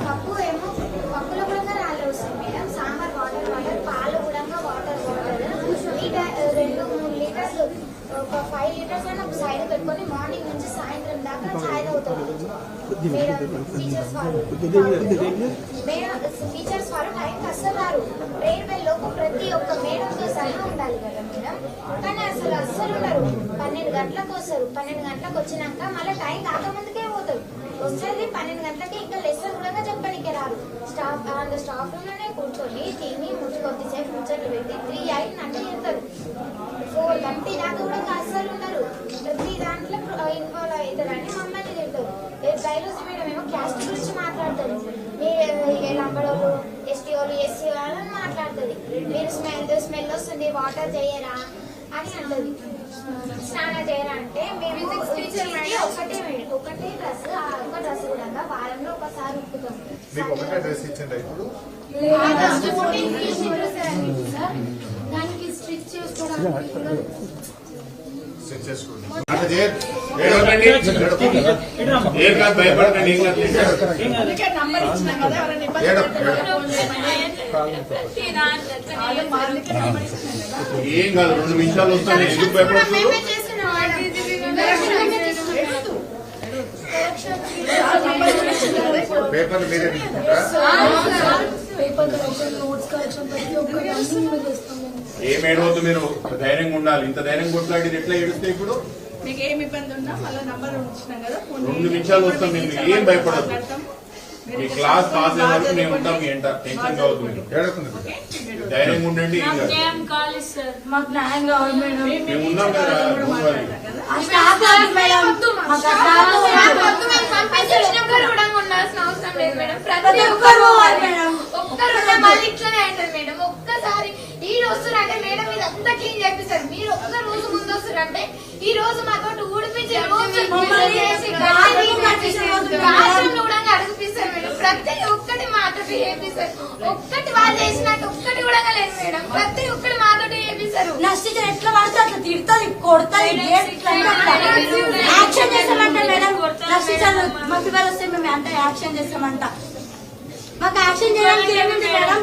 పప్పు ఏమో పప్పులో కూడా రాళ్ళు వస్తుంది మేడం. సాంబార్ వాటర్ పాలు కూడా వాటర్ 2-3 లీటర్లు ఒక 5 లీటర్స్ అయినా సైడ్ పెట్టుకొని మార్నింగ్ నుంచి సాయంత్రం దాకా ఛాయ్ తాగుతారు మేడం. టీచర్స్ వారు టైంకి అస్సలు రారు. ప్రేయర్ బెల్ లోపు ప్రతి ఒక్క మేడంతో సహా ఉండాలి కదా మేడం. కానీ అస్సలు ఉండరు. 12 గంటలకు వస్తారు. 12 గంటలకు వచ్చినాక మళ్ళీ టైం కాకముందుకే పోతారు. వస్తుంది 12 గంటలకి ఇంకా లెసన్ కూడా చెప్పడానికి రారు. స్టాఫ్ రూమ్లోనే కూర్చొని తిని కొద్దిసేపు ముచ్చట్లు పెట్టి 3 అంటే చేస్తారు. 4:30 దాకా కూడా అస్సలు ఉండరు. ప్రతి దాంట్లో ఇన్వాల్వ్ అవుతారని మమ్మల్ని తింటారు. బయాలజీ మేడం ఏమో క్యాస్ట్ గురించి మాట్లాడతారు. మీరు లంబడోళ్ళు, ఎస్టీ వాళ్ళు, ఎస్సీ వాళ్ళని మాట్లాడుతుంది. మీరు స్మెల్ వస్తుంది వాటర్ చేయరా అని అంటది. స్నానం చేయరా అంటే మేము ఒకటే డ్రెస్ ఒక డ్రెస్ కూడా వారంలో ఒకసారి ఉప్పుతాం. దానికి స్టిచ్ చేసుకోవడానికి ఏం కాదు, 2 నిమిషాలు వస్తాను. ఎందుకు భయపడుతున్నారు? పేపర్లు మీరే ఏ మేడవద్దు, మీరు ధైర్యంగా ఉండాలి. ఇంత ధైర్యం కొట్లాడి ఎట్లా ఏడుస్తే ఇప్పుడు మీకు ఏమి ఇబ్బంది ఉన్నా మళ్ళీ నంబర్ ఉంచినాం కదా. 2 నిమిషాలు వస్తాం. మేము ఏం భయపడదు. మీ క్లాస్ పాస్ అయ్యే వరకు మేము ఉంటాం. మీ ఎంట టెన్షన్ కావద్దు. మీరు ధైర్యంగా ఉండండి. మేము ఉన్నాం కదా. ఒక్కసారి ఈ రోజు అంటే మేడం మీద అంతా క్లీన్ చేపిస్తారు. మీరు ఒక్క రోజు ముందు వస్తారంటే ఈ రోజు మాతో ఊడిపించి అడిగిపిస్తారు మేడం. ప్రతి ఒక్కటి మాతో చేపిస్తారు. ఒక్కటి వాళ్ళు చేసినట్టు ఒక్కటి కూడా లేదు మేడం. ప్రతి ఒక్కటి మాతో చేపిస్తారు. నష్టించ ఎట్లా పడితే అట్లా తిడుతుంది, కొడుతుంది, యాక్షన్ చేస్తామంట మేడం. నష్టించాలి మాకు ఇవాళ వస్తే మేము అంటే యాక్షన్ చేస్తామంట. మాకు యాక్షన్ చేయడానికి ఏముంది మేడం?